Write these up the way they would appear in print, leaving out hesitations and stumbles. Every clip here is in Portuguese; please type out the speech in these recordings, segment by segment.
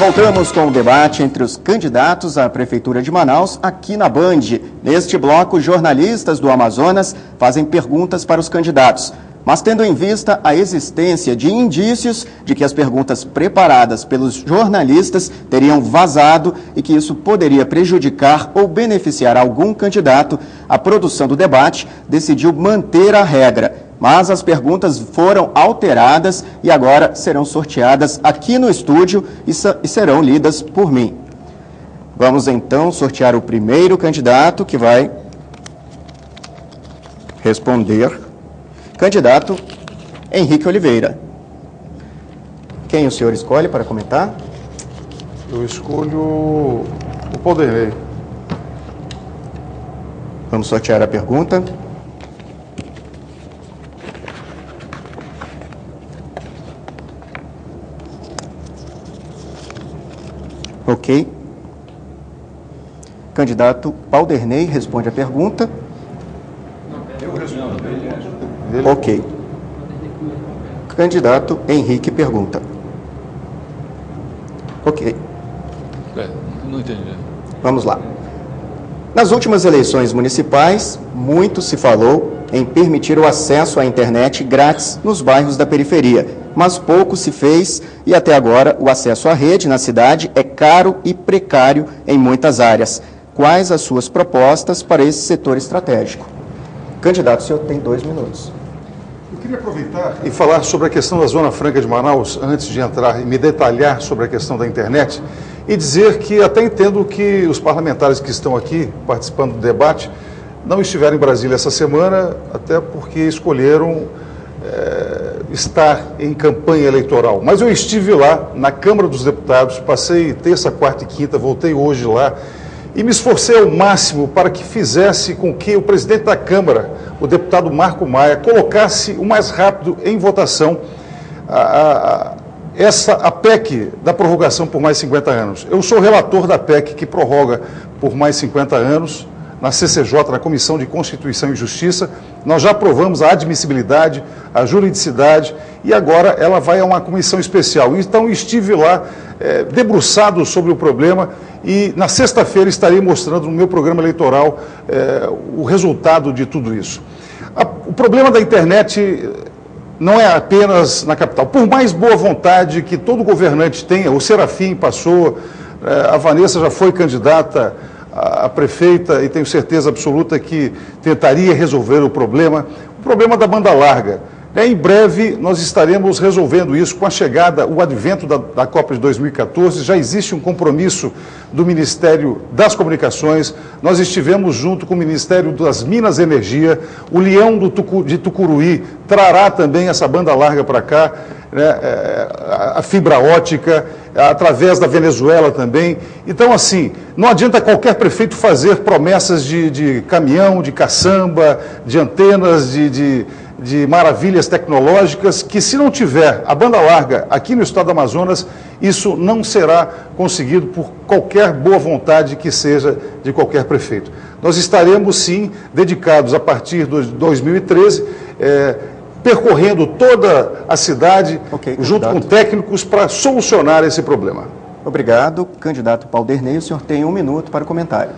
Voltamos com o debate entre os candidatos à Prefeitura de Manaus, aqui na Band. Neste bloco, jornalistas do Amazonas fazem perguntas para os candidatos, mas tendo em vista a existência de indícios de que as perguntas preparadas pelos jornalistas teriam vazado e que isso poderia prejudicar ou beneficiar algum candidato, a produção do debate decidiu manter a regra. Mas as perguntas foram alteradas e agora serão sorteadas aqui no estúdio e serão lidas por mim. Vamos então sortear o primeiro candidato que vai responder. Candidato Henrique Oliveira. Quem o senhor escolhe para comentar? Eu escolho o Pauderley. Vamos sortear a pergunta. Ok. Candidato Pauderley responde a pergunta. Eu respondo. Ok. Candidato Henrique pergunta. Ok. Não entendi. Vamos lá. Nas últimas eleições municipais, muito se falou em permitir o acesso à internet grátis nos bairros da periferia, mas pouco se fez e até agora o acesso à rede na cidade é caro e precário em muitas áreas. Quais as suas propostas para esse setor estratégico? Candidato, o senhor tem 2 minutos. Eu queria aproveitar e falar sobre a questão da Zona Franca de Manaus, antes de entrar e me detalhar sobre a questão da internet, e dizer que até entendo que os parlamentares que estão aqui participando do debate não estiveram em Brasília essa semana, até porque escolheram estar em campanha eleitoral. Mas eu estive lá na Câmara dos Deputados, passei terça, quarta e quinta, voltei hoje lá, e me esforcei ao máximo para que fizesse com que o presidente da Câmara, o deputado Marco Maia, colocasse o mais rápido em votação a PEC da prorrogação por mais 50 anos. Eu sou relator da PEC que prorroga por mais 50 anos, na CCJ, na Comissão de Constituição e Justiça. Nós já aprovamos a admissibilidade, a juridicidade, e agora ela vai a uma comissão especial. Então, estive lá debruçado sobre o problema e na sexta-feira estarei mostrando no meu programa eleitoral o resultado de tudo isso. O problema da internet não é apenas na capital. Por mais boa vontade que todo governante tenha, o Serafim passou, a Vanessa já foi candidata a prefeita e tenho certeza absoluta que tentaria resolver o problema da banda larga. Em breve nós estaremos resolvendo isso com a chegada, o advento da Copa de 2014, já existe um compromisso do Ministério das Comunicações, nós estivemos junto com o Ministério das Minas e Energia, o Leão de Tucuruí trará também essa banda larga para cá, né, a fibra ótica, através da Venezuela também. Então, assim, não adianta qualquer prefeito fazer promessas de caminhão, de caçamba, de antenas, de maravilhas tecnológicas, que se não tiver a banda larga aqui no estado do Amazonas, isso não será conseguido por qualquer boa vontade que seja de qualquer prefeito. Nós estaremos, sim, dedicados a partir de 2013, percorrendo toda a cidade, junto com técnicos, para solucionar esse problema. Obrigado. Candidato Pauderley, o senhor tem 1 minuto para o comentário.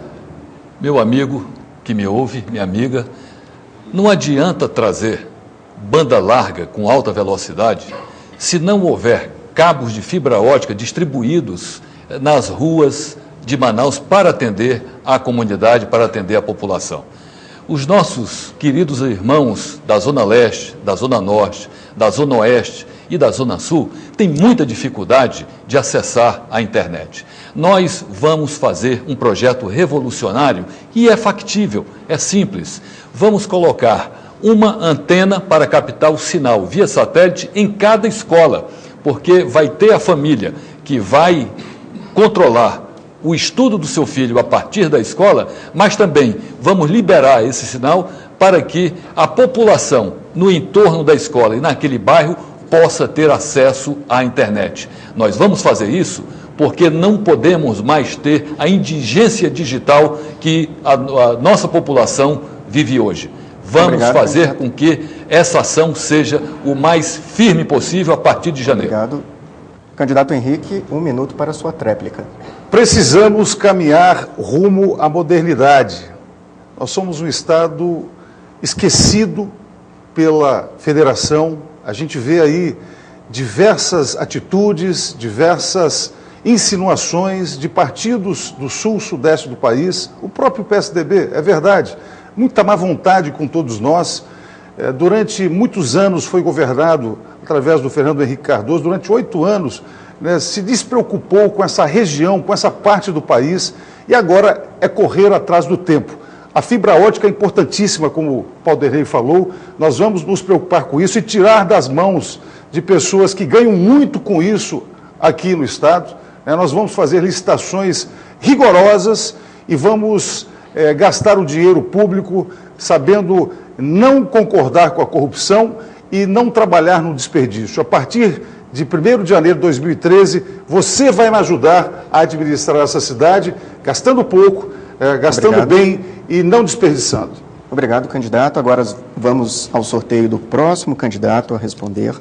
Meu amigo que me ouve, minha amiga, não adianta trazer banda larga com alta velocidade se não houver cabos de fibra ótica distribuídos nas ruas de Manaus para atender a comunidade, para atender a população. Os nossos queridos irmãos da Zona Leste, da Zona Norte, da Zona Oeste e da Zona Sul têm muita dificuldade de acessar a internet. Nós vamos fazer um projeto revolucionário e é factível, é simples. Vamos colocar uma antena para captar o sinal via satélite em cada escola, porque vai ter a família que vai controlar o estudo do seu filho a partir da escola, mas também vamos liberar esse sinal para que a população no entorno da escola e naquele bairro possa ter acesso à internet. Nós vamos fazer isso porque não podemos mais ter a indigência digital que a nossa população vive hoje. Vamos fazer com que essa ação seja o mais firme possível a partir de janeiro. Obrigado. Candidato Henrique, 1 minuto para a sua tréplica. Precisamos caminhar rumo à modernidade. Nós somos um Estado esquecido pela federação. A gente vê aí diversas atitudes, diversas insinuações de partidos do sul, sudeste do país. O próprio PSDB, é verdade, muita má vontade com todos nós. Durante muitos anos foi governado através do Fernando Henrique Cardoso, durante 8 anos, né, se despreocupou com essa região, com essa parte do país, e agora é correr atrás do tempo. A fibra ótica é importantíssima, como o Paulo falou, nós vamos nos preocupar com isso e tirar das mãos de pessoas que ganham muito com isso aqui no Estado. Nós vamos fazer licitações rigorosas e vamos gastar o dinheiro público sabendo não concordar com a corrupção e não trabalhar no desperdício. A partir de 1º de janeiro de 2013, você vai me ajudar a administrar essa cidade, gastando pouco, gastando bem e não desperdiçando. Obrigado, candidato. Agora vamos ao sorteio do próximo candidato a responder.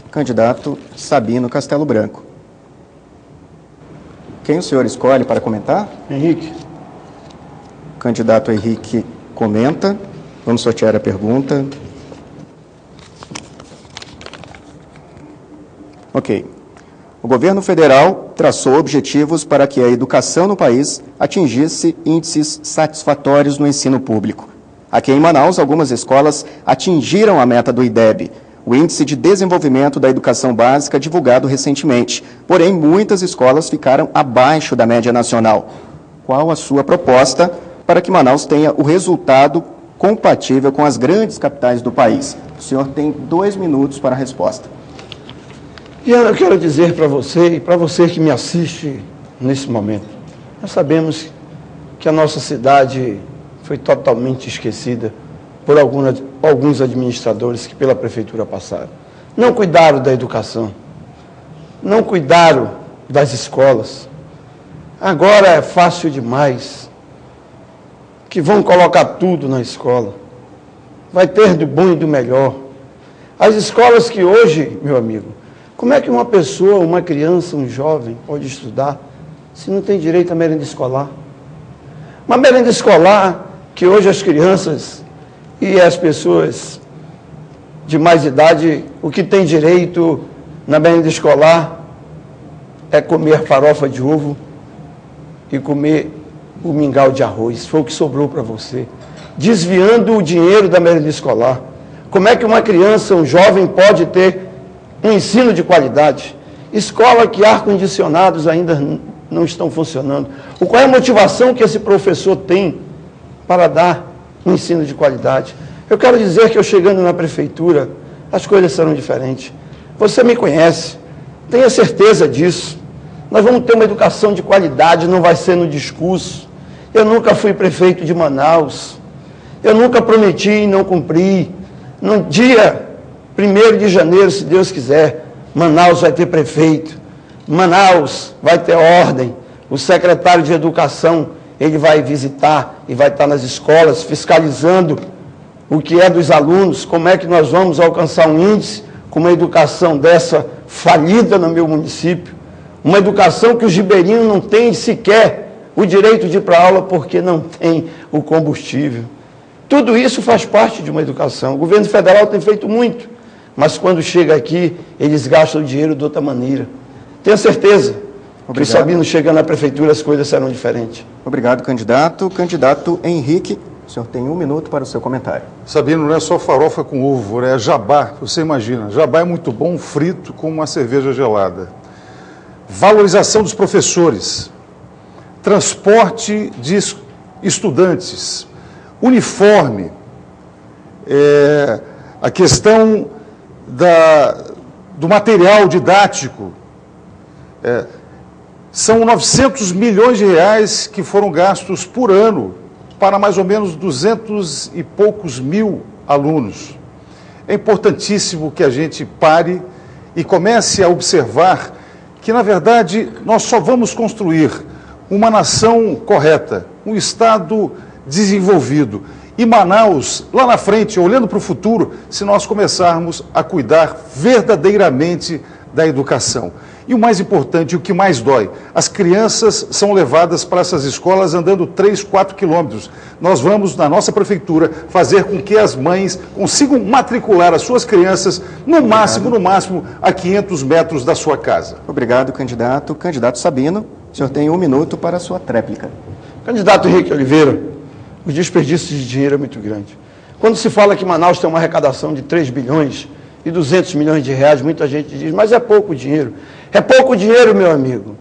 Candidato Sabino Castelo Branco. Quem o senhor escolhe para comentar? Henrique. Candidato Henrique comenta. Vamos sortear a pergunta. Ok. O governo federal traçou objetivos para que a educação no país atingisse índices satisfatórios no ensino público. Aqui em Manaus, algumas escolas atingiram a meta do IDEB, o Índice de Desenvolvimento da Educação Básica, divulgado recentemente. Porém, muitas escolas ficaram abaixo da média nacional. Qual a sua proposta para que Manaus tenha o resultado compatível com as grandes capitais do país? O senhor tem 2 minutos para a resposta. E eu quero dizer para você e para você que me assiste nesse momento, nós sabemos que a nossa cidade foi totalmente esquecida por alguns administradores que pela prefeitura passaram. Não cuidaram da educação, não cuidaram das escolas. Agora é fácil demais, que vão colocar tudo na escola. Vai ter do bom e do melhor. As escolas que hoje, meu amigo, como é que uma pessoa, uma criança, um jovem pode estudar se não tem direito à merenda escolar? Uma merenda escolar que hoje as crianças e as pessoas de mais idade, o que tem direito na merenda escolar é comer farofa de ovo e comer o mingau de arroz. Foi o que sobrou para você, desviando o dinheiro da merenda escolar. Como é que uma criança, um jovem pode ter um ensino de qualidade? Escola que ar-condicionados ainda não estão funcionando. Qual é a motivação que esse professor tem para dar um ensino de qualidade? Eu quero dizer que eu chegando na prefeitura, as coisas serão diferentes. Você me conhece, tenha certeza disso. Nós vamos ter uma educação de qualidade, não vai ser no discurso. Eu nunca fui prefeito de Manaus. Eu nunca prometi e não cumpri. No dia 1º de janeiro, se Deus quiser, Manaus vai ter prefeito. Manaus vai ter ordem. O secretário de Educação, ele vai visitar e vai estar nas escolas fiscalizando o que é dos alunos, como é que nós vamos alcançar um índice com uma educação dessa falida no meu município. Uma educação que os ribeirinhos não têm sequer o direito de ir para a aula porque não tem o combustível. Tudo isso faz parte de uma educação. O governo federal tem feito muito, mas quando chega aqui, eles gastam o dinheiro de outra maneira. Tenha certeza que o Sabino chegando na prefeitura, as coisas serão diferentes. Obrigado, candidato. Candidato Henrique, o senhor tem 1 minuto para o seu comentário. Sabino, não é só farofa com ovo, é jabá, você imagina. Jabá é muito bom frito com uma cerveja gelada. Valorização dos professores, transporte de estudantes, uniforme, a questão do material didático. São 900 milhões de reais que foram gastos por ano para mais ou menos 200 e poucos mil alunos. É importantíssimo que a gente pare e comece a observar que, na verdade, nós só vamos construir uma nação correta, um Estado desenvolvido e Manaus, lá na frente, olhando para o futuro, se nós começarmos a cuidar verdadeiramente da educação. E o mais importante, o que mais dói, as crianças são levadas para essas escolas andando 3, 4 quilômetros. Nós vamos, na nossa prefeitura, fazer com que as mães consigam matricular as suas crianças, no máximo, a 500 metros da sua casa. Obrigado, candidato. Candidato Sabino, o senhor tem 1 minuto para a sua tréplica. Candidato Henrique Oliveira, o desperdício de dinheiro é muito grande. Quando se fala que Manaus tem uma arrecadação de 3 bilhões e 200 milhões de reais, muita gente diz, mas é pouco dinheiro. É pouco dinheiro, meu amigo.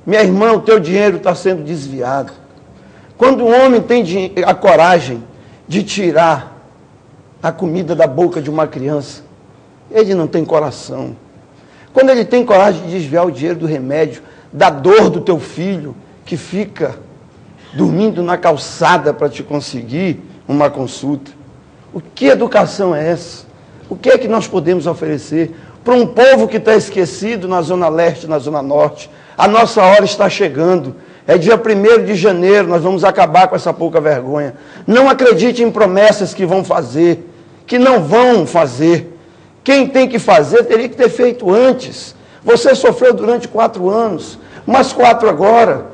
Minha irmã, o teu dinheiro está sendo desviado. Quando um homem tem a coragem de tirar a comida da boca de uma criança, ele não tem coração. Quando ele tem coragem de desviar o dinheiro do remédio, da dor do teu filho, que fica dormindo na calçada para te conseguir uma consulta. O que educação é essa? O que é que nós podemos oferecer para um povo que está esquecido na Zona Leste, na Zona Norte? A nossa hora está chegando. É dia 1º de janeiro, nós vamos acabar com essa pouca vergonha. Não acredite em promessas que vão fazer, que não vão fazer. Quem tem que fazer teria que ter feito antes. Você sofreu durante 4 anos, mais 4 agora,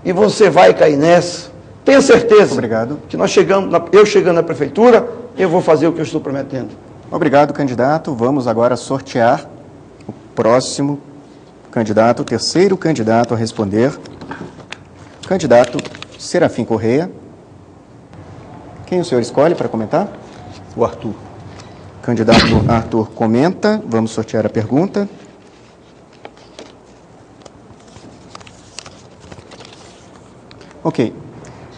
e você vai cair nessa. Tenha certeza. Obrigado. Que eu chegando na prefeitura, eu vou fazer o que eu estou prometendo. Obrigado, candidato. Vamos agora sortear o próximo candidato, o terceiro candidato a responder. Candidato Serafim Correia. Quem o senhor escolhe para comentar? O Arthur. Candidato Arthur comenta. Vamos sortear a pergunta. Ok.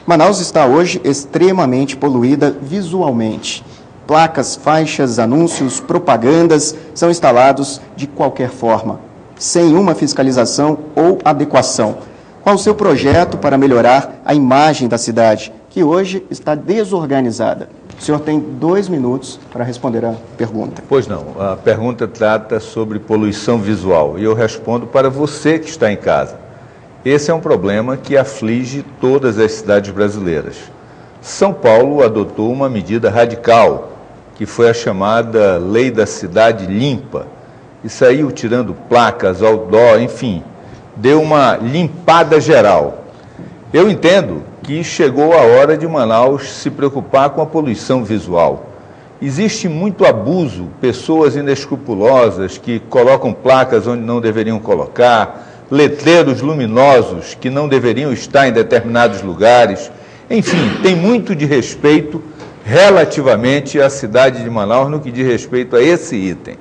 Manaus está hoje extremamente poluída visualmente. Placas, faixas, anúncios, propagandas são instalados de qualquer forma, sem uma fiscalização ou adequação. Qual o seu projeto para melhorar a imagem da cidade, que hoje está desorganizada? O senhor tem 2 minutos para responder a pergunta. Pois não, a pergunta trata sobre poluição visual e eu respondo para você que está em casa. Esse é um problema que aflige todas as cidades brasileiras. São Paulo adotou uma medida radical, que foi a chamada Lei da Cidade Limpa, e saiu tirando placas, outdoor, enfim, deu uma limpada geral. Eu entendo que chegou a hora de Manaus se preocupar com a poluição visual. Existe muito abuso, pessoas inescrupulosas que colocam placas onde não deveriam colocar, letreiros luminosos que não deveriam estar em determinados lugares. Enfim, tem muito de respeito relativamente à cidade de Manaus no que diz respeito a esse item.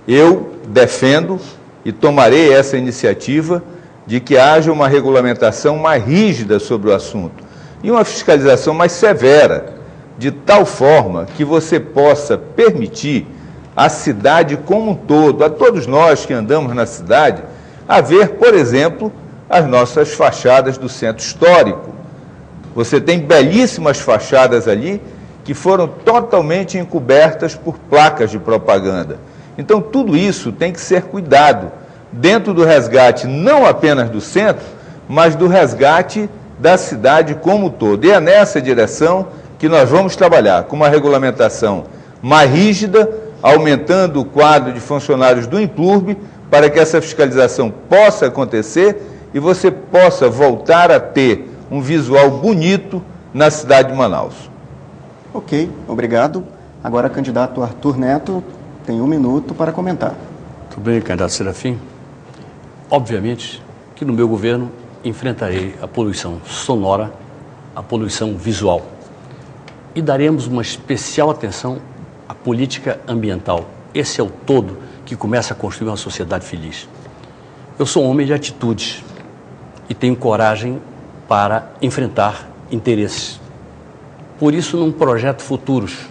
Eu defendo e tomarei essa iniciativa de que haja uma regulamentação mais rígida sobre o assunto e uma fiscalização mais severa, de tal forma que você possa permitir à cidade como um todo, a todos nós que andamos na cidade, a ver, por exemplo, as nossas fachadas do centro histórico. Você tem belíssimas fachadas ali que foram totalmente encobertas por placas de propaganda. Então, tudo isso tem que ser cuidado dentro do resgate, não apenas do centro, mas do resgate da cidade como um todo. E é nessa direção que nós vamos trabalhar, com uma regulamentação mais rígida, aumentando o quadro de funcionários do Implurb, para que essa fiscalização possa acontecer e você possa voltar a ter um visual bonito na cidade de Manaus. Ok, obrigado. Agora, candidato Arthur Neto tem 1 minuto para comentar. Tudo bem, candidato Serafim? Obviamente que no meu governo enfrentarei a poluição sonora, a poluição visual. E daremos uma especial atenção à política ambiental. Esse é o todo que começa a construir uma sociedade feliz. Eu sou um homem de atitudes e tenho coragem para enfrentar interesses. Por isso, num projeto Futuros,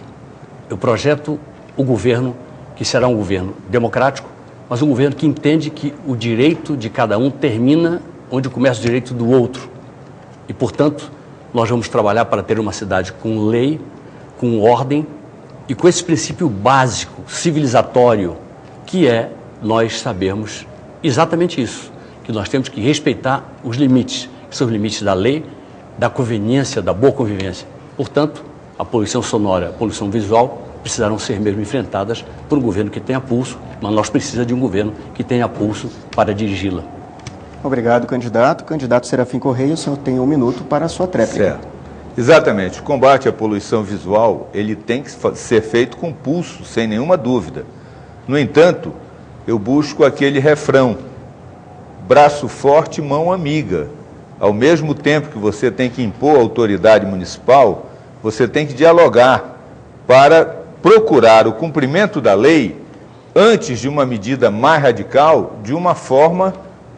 eu projeto o governo que será um governo democrático, mas um governo que entende que o direito de cada um termina onde começa o direito do outro. E, portanto, nós vamos trabalhar para ter uma cidade com lei, com ordem e com esse princípio básico, civilizatório, que é nós sabermos exatamente isso, que nós temos que respeitar os limites, que são os limites da lei, da conveniência, da boa convivência. Portanto, a poluição sonora, a poluição visual, precisarão ser mesmo enfrentadas por um governo que tenha pulso, mas nós precisamos de um governo que tenha pulso para dirigi-la. Obrigado, candidato. Candidato Serafim Correia, o senhor tem 1 minuto para a sua tréplica. Certo. Exatamente. O combate à poluição visual, ele tem que ser feito com pulso, sem nenhuma dúvida. No entanto, eu busco aquele refrão: braço forte, mão amiga. Ao mesmo tempo que você tem que impor a autoridade municipal, você tem que dialogar para procurar o cumprimento da lei antes de uma medida mais radical, de uma forma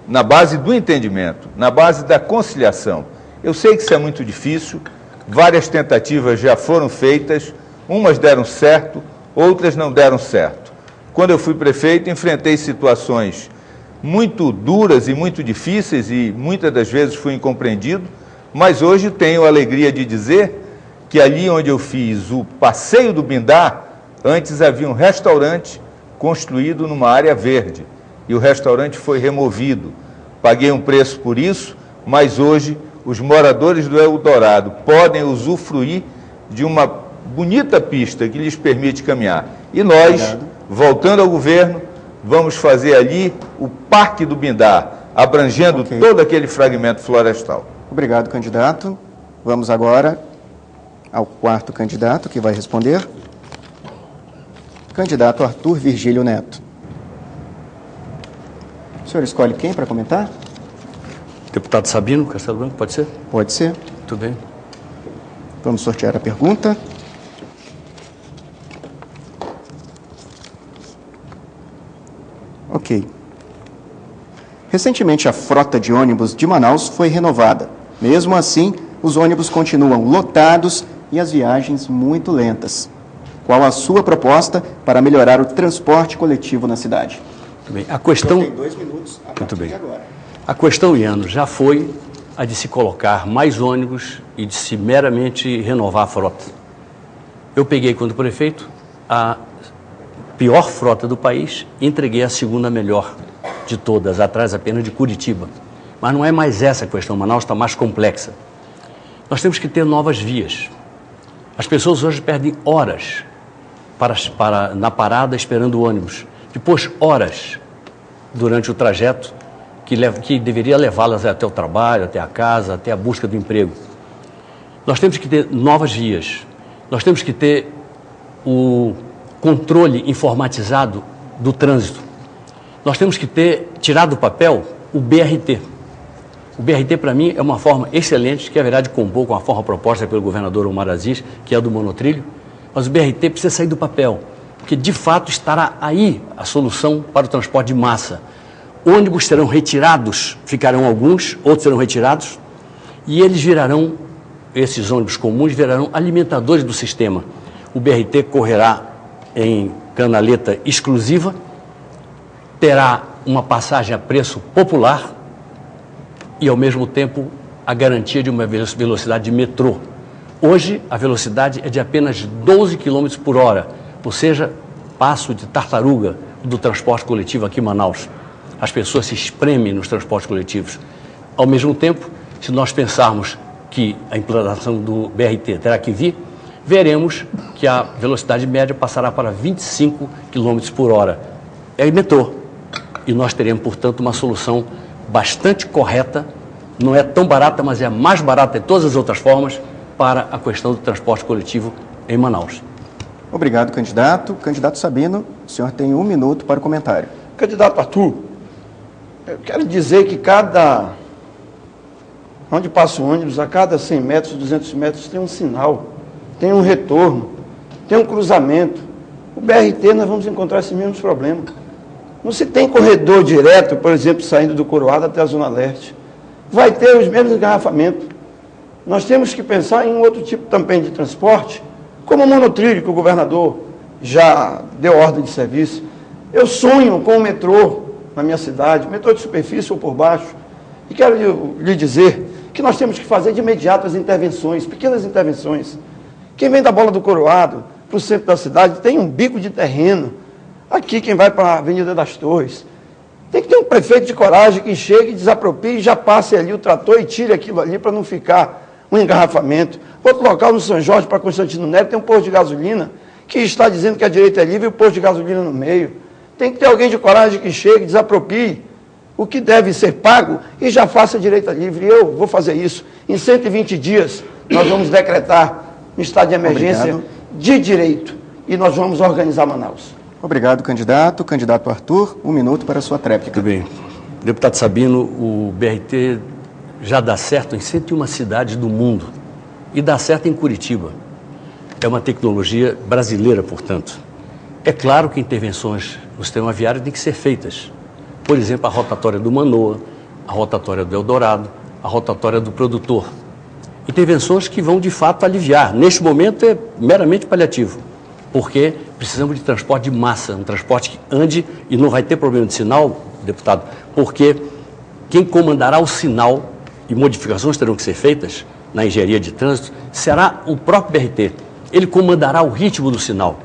na base do entendimento, na base da conciliação. Eu sei que isso é muito difícil, várias tentativas já foram feitas, umas deram certo, outras não deram certo. Quando eu fui prefeito, enfrentei situações muito duras e muito difíceis e muitas das vezes fui incompreendido, mas hoje tenho a alegria de dizer que ali onde eu fiz o passeio do Bindá, antes havia um restaurante construído numa área verde e o restaurante foi removido. Paguei um preço por isso, mas hoje os moradores do Eldorado podem usufruir de uma bonita pista que lhes permite caminhar. E nós, voltando ao governo, vamos fazer ali o Parque do Bindá, abrangendo todo aquele fragmento florestal. Obrigado, candidato. Vamos agora ao 4º candidato que vai responder. Candidato Arthur Virgílio Neto. O senhor escolhe quem para comentar? Deputado Sabino Castelo Branco, pode ser? Pode ser. Muito bem. Vamos sortear a pergunta. Ok. Recentemente, a frota de ônibus de Manaus foi renovada. Mesmo assim, os ônibus continuam lotados e as viagens muito lentas. Qual a sua proposta para melhorar o transporte coletivo na cidade? Muito bem. A questão... Tem 2 minutos a partir de agora. A questão, Iano, já foi a de se colocar mais ônibus e de se meramente renovar a frota. Eu peguei, quando prefeito, a pior frota do país e entreguei a segunda melhor de todas, atrás apenas de Curitiba. Mas não é mais essa a questão, Manaus está mais complexa. Nós temos que ter novas vias. As pessoas hoje perdem horas na parada esperando o ônibus, depois horas durante o trajeto que deveria levá-las até o trabalho, até a casa, até a busca do emprego. Nós temos que ter novas vias, nós temos que ter o controle informatizado do trânsito. Nós temos que tirar do papel o BRT. O BRT, para mim, é uma forma excelente, que haverá de compor com a forma proposta pelo governador Omar Aziz, que é a do monotrilho, mas o BRT precisa sair do papel, porque, de fato, estará aí a solução para o transporte de massa. Ônibus serão retirados, ficarão alguns, outros serão retirados, e eles esses ônibus comuns virarão alimentadores do sistema. O BRT correrá em canaleta exclusiva, terá uma passagem a preço popular e, ao mesmo tempo, a garantia de uma velocidade de metrô. Hoje, a velocidade é de apenas 12 km por hora, ou seja, passo de tartaruga do transporte coletivo aqui em Manaus. As pessoas se espremem nos transportes coletivos. Ao mesmo tempo, se nós pensarmos que a implantação do BRT terá que vir, veremos que a velocidade média passará para 25 km por hora. É metrô. E nós teremos, portanto, uma solução bastante correta, não é tão barata, mas é a mais barata de todas as outras formas para a questão do transporte coletivo em Manaus. Obrigado, candidato. Candidato Sabino, o senhor tem 1 minuto para o comentário. Candidato Arthur, eu quero dizer que onde passa o ônibus, a cada 100 metros, 200 metros, tem um sinal, tem um retorno, tem um cruzamento. O BRT, nós vamos encontrar esses mesmos problemas. Não se tem corredor direto, por exemplo, saindo do Coroado até a Zona Leste. Vai ter os mesmos engarrafamentos. Nós temos que pensar em outro tipo também de transporte, como o monotrilho, que o governador já deu ordem de serviço. Eu sonho com o metrô na minha cidade, metrô de superfície ou por baixo, e quero lhe dizer que nós temos que fazer de imediato as intervenções, pequenas intervenções. Quem vem da Bola do Coroado para o centro da cidade tem um bico de terreno. Aqui, quem vai para a Avenida das Torres, tem que ter um prefeito de coragem que chegue, desaproprie e já passe ali o trator e tire aquilo ali para não ficar um engarrafamento. Outro local no São Jorge, para Constantino Neto, tem um posto de gasolina que está dizendo que a direita é livre e o posto de gasolina no meio. Tem que ter alguém de coragem que chegue, desaproprie o que deve ser pago e já faça a direita livre. E eu vou fazer isso. Em 120 dias, nós vamos decretar um estado de emergência de direito e nós vamos organizar Manaus. Obrigado, candidato. Candidato Arthur, 1 minuto para a sua tréplica. Muito bem. Deputado Sabino, o BRT já dá certo em 101 cidades do mundo e dá certo em Curitiba. É uma tecnologia brasileira, portanto. É claro que intervenções no sistema viário têm que ser feitas. Por exemplo, a rotatória do Manoa, a rotatória do Eldorado, a rotatória do Produtor. Intervenções que vão, de fato, aliviar. Neste momento é meramente paliativo, porque precisamos de transporte de massa, um transporte que ande e não vai ter problema de sinal, deputado, porque quem comandará o sinal e modificações terão que ser feitas na engenharia de trânsito será o próprio BRT. Ele comandará o ritmo do sinal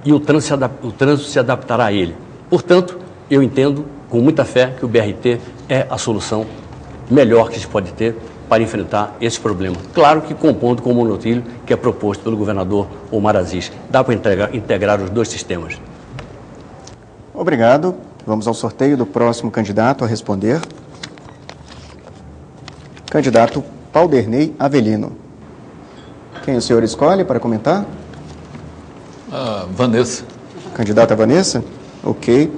e o trânsito se adaptará a ele. Portanto, eu entendo com muita fé que o BRT é a solução melhor que se pode ter para enfrentar esse problema. Claro que compondo com o monotrilho que é proposto pelo governador Omar Aziz. Dá para integrar os dois sistemas. Obrigado. Vamos ao sorteio do próximo candidato a responder. Candidato Pauderney Avelino. Quem o senhor escolhe para comentar? Vanessa. Candidata Vanessa? Ok.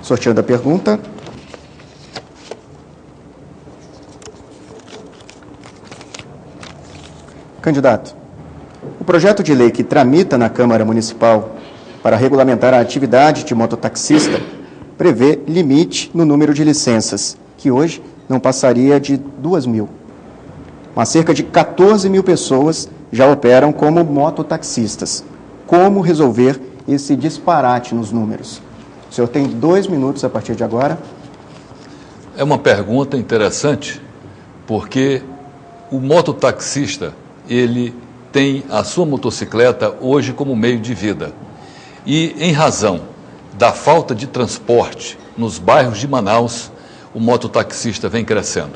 Sorteando a pergunta. Candidato, o projeto de lei que tramita na Câmara Municipal para regulamentar a atividade de mototaxista prevê limite no número de licenças, que hoje não passaria de 2.000. Mas cerca de 14.000 pessoas já operam como mototaxistas. Como resolver esse disparate nos números? O senhor tem 2 minutos a partir de agora. É uma pergunta interessante, porque o mototaxista, ele tem a sua motocicleta hoje como meio de vida. E, em razão da falta de transporte nos bairros de Manaus, o mototaxista vem crescendo.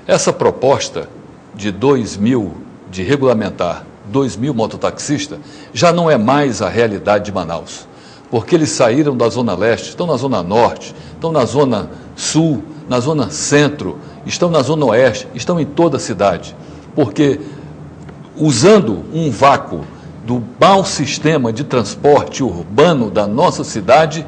Essa proposta de 2.000, de regulamentar 2.000 mototaxistas, já não é mais a realidade de Manaus, porque eles saíram da Zona Leste, estão na Zona Norte, estão na Zona Sul, na Zona Centro, estão na Zona Oeste, estão em toda a cidade, porque usando um vácuo do mau sistema de transporte urbano da nossa cidade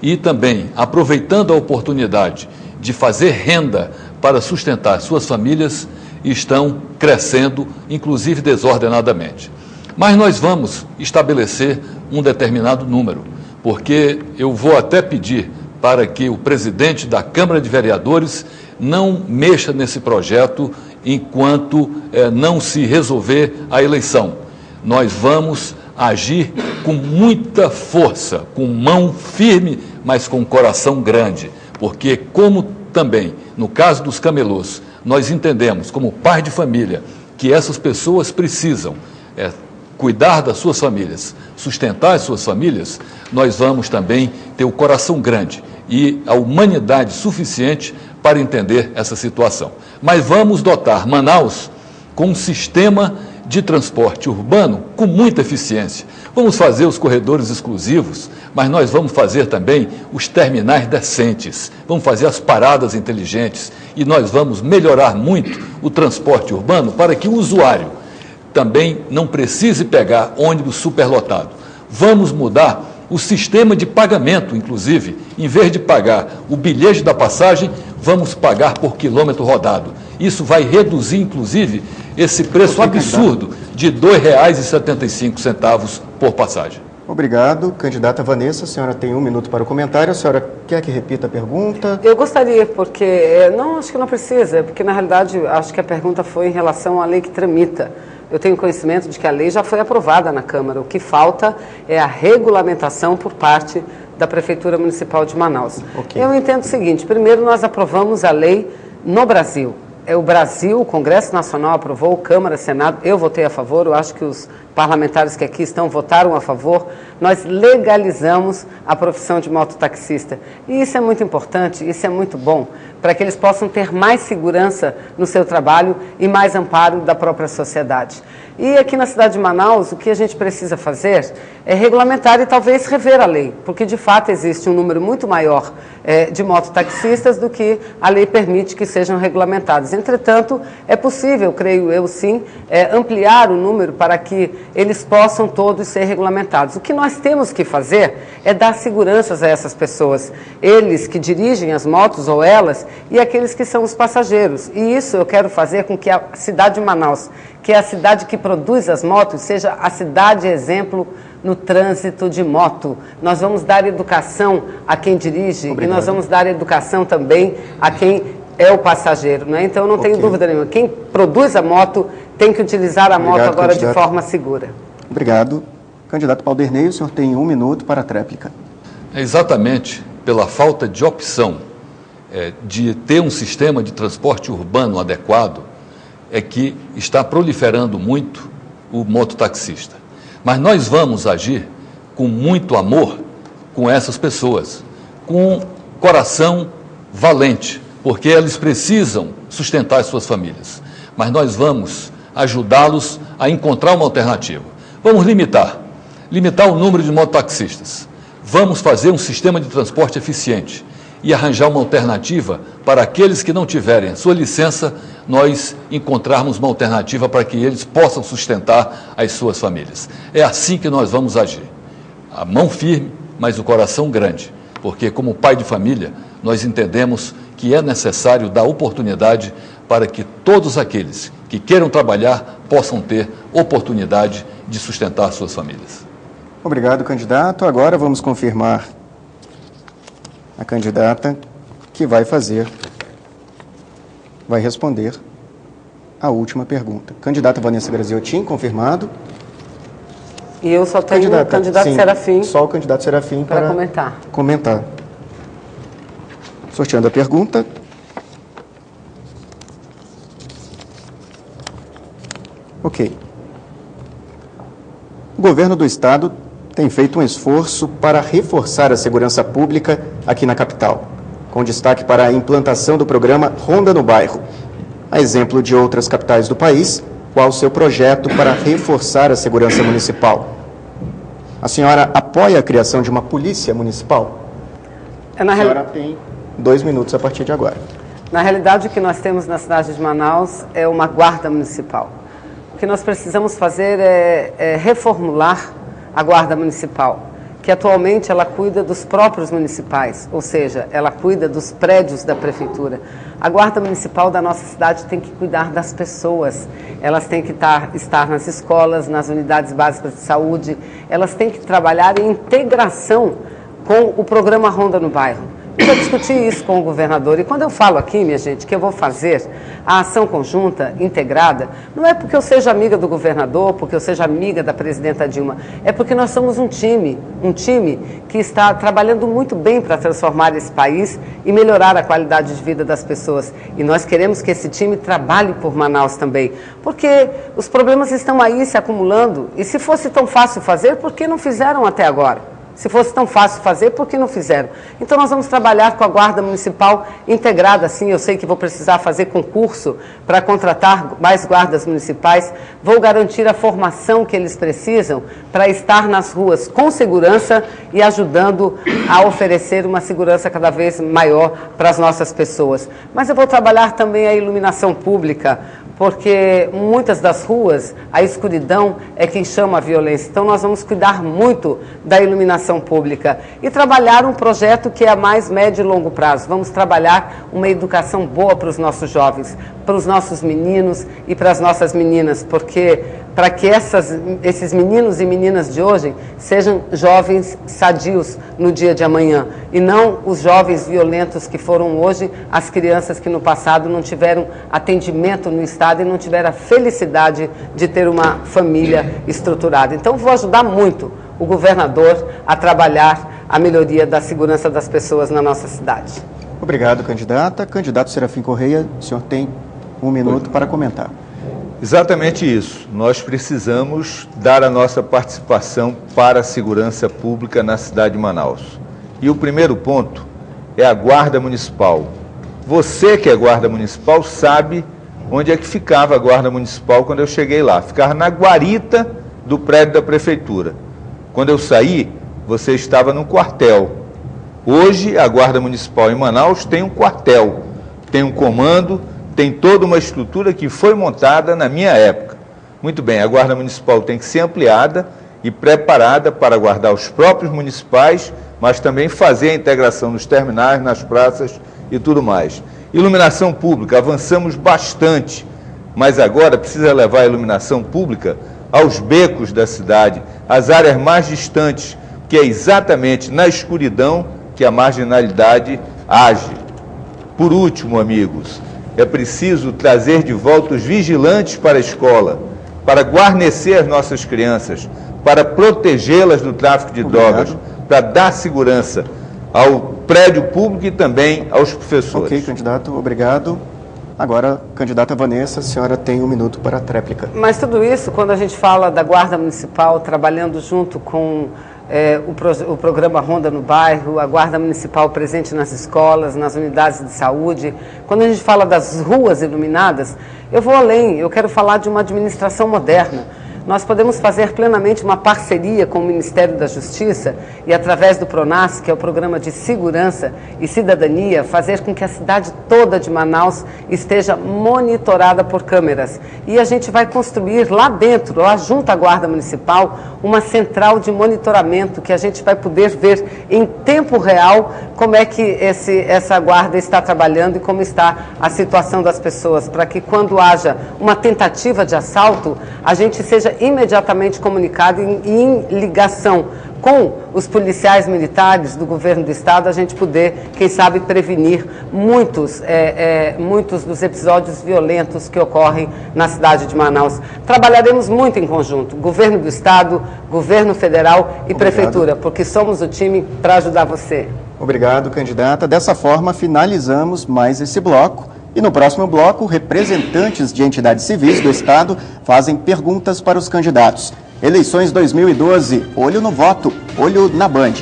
e também aproveitando a oportunidade de fazer renda para sustentar suas famílias, estão crescendo, inclusive desordenadamente. Mas nós vamos estabelecer um determinado número, porque eu vou até pedir para que o presidente da Câmara de Vereadores não mexa nesse projeto enquanto não se resolver a eleição. Nós vamos agir com muita força, com mão firme, mas com coração grande, porque como também, no caso dos camelôs, nós entendemos, como pai de família, que essas pessoas precisam cuidar das suas famílias, sustentar as suas famílias, nós vamos também ter o coração grande e a humanidade suficiente para entender essa situação. Mas vamos dotar Manaus com um sistema de transporte urbano com muita eficiência. Vamos fazer os corredores exclusivos, mas nós vamos fazer também os terminais decentes, vamos fazer as paradas inteligentes e nós vamos melhorar muito o transporte urbano para que o usuário também não precise pegar ônibus superlotado. Vamos mudar o sistema de pagamento, inclusive, em vez de pagar o bilhete da passagem, vamos pagar por quilômetro rodado. Isso vai reduzir, inclusive, esse preço absurdo de R$ 2,75 por passagem. Obrigado. Candidata Vanessa, a senhora tem 1 minuto para o comentário. A senhora quer que repita a pergunta? Eu gostaria, porque não, acho que não precisa, porque na realidade acho que a pergunta foi em relação à lei que tramita. Eu tenho conhecimento de que a lei já foi aprovada na Câmara. O que falta é a regulamentação por parte da Prefeitura Municipal de Manaus. Okay. Eu entendo o seguinte, primeiro nós aprovamos a lei no Brasil. O Brasil, o Congresso Nacional aprovou, Câmara, Senado, eu votei a favor, eu acho que os parlamentares que aqui estão votaram a favor, nós legalizamos a profissão de mototaxista. E isso é muito importante, isso é muito bom, para que eles possam ter mais segurança no seu trabalho e mais amparo da própria sociedade. E aqui na cidade de Manaus, o que a gente precisa fazer é regulamentar e talvez rever a lei, porque de fato existe um número muito maior de mototaxistas do que a lei permite que sejam regulamentados. Entretanto, é possível, creio eu sim, ampliar o número para que eles possam todos ser regulamentados. O que nós temos que fazer é dar seguranças a essas pessoas, eles que dirigem as motos ou elas e aqueles que são os passageiros. E isso eu quero fazer com que a cidade de Manaus, que é a cidade que produz as motos, seja a cidade exemplo no trânsito de moto. Nós vamos dar educação a quem dirige. Obrigado. E nós vamos dar educação também a quem é o passageiro, né? Então eu não tenho dúvida nenhuma. Quem produz a moto tem que utilizar a moto agora candidato. De forma segura. Obrigado. Candidato Paulderney, o senhor tem 1 minuto para a tréplica. É exatamente pela falta de opção de ter um sistema de transporte urbano adequado é que está proliferando muito o mototaxista. Mas nós vamos agir com muito amor com essas pessoas, com coração valente, porque eles precisam sustentar as suas famílias. Mas nós vamos ajudá-los a encontrar uma alternativa. Vamos limitar o número de mototaxistas. Vamos fazer um sistema de transporte eficiente e arranjar uma alternativa para aqueles que não tiverem sua licença, nós encontrarmos uma alternativa para que eles possam sustentar as suas famílias. É assim que nós vamos agir. A mão firme, mas o coração grande, porque como pai de família, nós entendemos que é necessário dar oportunidade para que todos aqueles que queiram trabalhar possam ter oportunidade de sustentar suas famílias. Obrigado, candidato. Agora vamos confirmar a candidata que vai responder a última pergunta. Candidata Vanessa Graziotin, confirmado. E eu só tenho o candidato sim, Serafim. Só o candidato Serafim para comentar. Sorteando a pergunta. Ok. O governo do estado tem feito um esforço para reforçar a segurança pública aqui na capital, com destaque para a implantação do programa Ronda no Bairro. A exemplo de outras capitais do país, qual o seu projeto para reforçar a segurança municipal? A senhora apoia a criação de uma polícia municipal? A senhora tem 2 minutos a partir de agora. Na realidade, o que nós temos na cidade de Manaus é uma guarda municipal. O que nós precisamos fazer é reformular a guarda municipal, que atualmente ela cuida dos próprios municipais, ou seja, ela cuida dos prédios da prefeitura. A guarda municipal da nossa cidade tem que cuidar das pessoas, elas têm que estar nas escolas, nas unidades básicas de saúde, elas têm que trabalhar em integração com o programa Ronda no Bairro. Eu já discuti isso com o governador e quando eu falo aqui, minha gente, que eu vou fazer a ação conjunta, integrada, não é porque eu seja amiga do governador, porque eu seja amiga da presidenta Dilma, é porque nós somos um time que está trabalhando muito bem para transformar esse país e melhorar a qualidade de vida das pessoas. E nós queremos que esse time trabalhe por Manaus também, porque os problemas estão aí se acumulando e se fosse tão fácil fazer, por que não fizeram até agora? Se fosse tão fácil fazer, por que não fizeram? Então nós vamos trabalhar com a Guarda Municipal integrada, sim, eu sei que vou precisar fazer concurso para contratar mais guardas municipais, vou garantir a formação que eles precisam para estar nas ruas com segurança e ajudando a oferecer uma segurança cada vez maior para as nossas pessoas. Mas eu vou trabalhar também a iluminação pública, porque muitas das ruas, a escuridão é quem chama a violência. Então nós vamos cuidar muito da iluminação pública e trabalhar um projeto que é a mais médio e longo prazo. Vamos trabalhar uma educação boa para os nossos jovens, para os nossos meninos e para as nossas meninas, porque para que esses meninos e meninas de hoje sejam jovens sadios no dia de amanhã e não os jovens violentos que foram hoje as crianças que no passado não tiveram atendimento no Estado e não tiveram a felicidade de ter uma família estruturada. Então vou ajudar muito o governador a trabalhar a melhoria da segurança das pessoas na nossa cidade. Obrigado, candidata. Candidato Serafim Correia, o senhor tem 1 minuto para comentar. Exatamente isso. Nós precisamos dar a nossa participação para a segurança pública na cidade de Manaus. E o primeiro ponto é a Guarda Municipal. Você que é Guarda Municipal sabe onde é que ficava a Guarda Municipal quando eu cheguei lá. Ficava na guarita do prédio da Prefeitura. Quando eu saí, você estava no quartel. Hoje, a Guarda Municipal em Manaus tem um quartel, tem um comando, tem toda uma estrutura que foi montada na minha época. Muito bem, a Guarda Municipal tem que ser ampliada e preparada para guardar os próprios municipais, mas também fazer a integração nos terminais, nas praças e tudo mais. Iluminação pública, avançamos bastante, mas agora precisa levar a iluminação pública aos becos da cidade, às áreas mais distantes, que é exatamente na escuridão que a marginalidade age. Por último, amigos, é preciso trazer de volta os vigilantes para a escola, para guarnecer as nossas crianças, para protegê-las do tráfico de drogas, para dar segurança ao prédio público e também aos professores. Ok, candidato, obrigado. Agora, candidata Vanessa, a senhora tem 1 minuto para a tréplica. Mas tudo isso, quando a gente fala da Guarda Municipal trabalhando junto com o programa Ronda no Bairro, a Guarda Municipal presente nas escolas, nas unidades de saúde, quando a gente fala das ruas iluminadas, eu vou além, eu quero falar de uma administração moderna. Nós podemos fazer plenamente uma parceria com o Ministério da Justiça e, através do PRONAS, que é o Programa de Segurança e Cidadania, fazer com que a cidade toda de Manaus esteja monitorada por câmeras. E a gente vai construir lá dentro, lá junto à Guarda Municipal, uma central de monitoramento que a gente vai poder ver em tempo real como é que essa guarda está trabalhando e como está a situação das pessoas, para que quando haja uma tentativa de assalto, a gente seja imediatamente comunicado e em ligação com os policiais militares do governo do estado, a gente poder, quem sabe, prevenir muitos dos episódios violentos que ocorrem na cidade de Manaus. Trabalharemos muito em conjunto, governo do estado, governo federal e prefeitura, porque somos o time para ajudar você. Obrigado, candidata. Dessa forma, finalizamos mais esse bloco. E no próximo bloco, representantes de entidades civis do Estado fazem perguntas para os candidatos. Eleições 2012, olho no voto, olho na Band.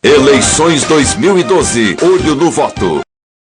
Eleições 2012, olho no voto.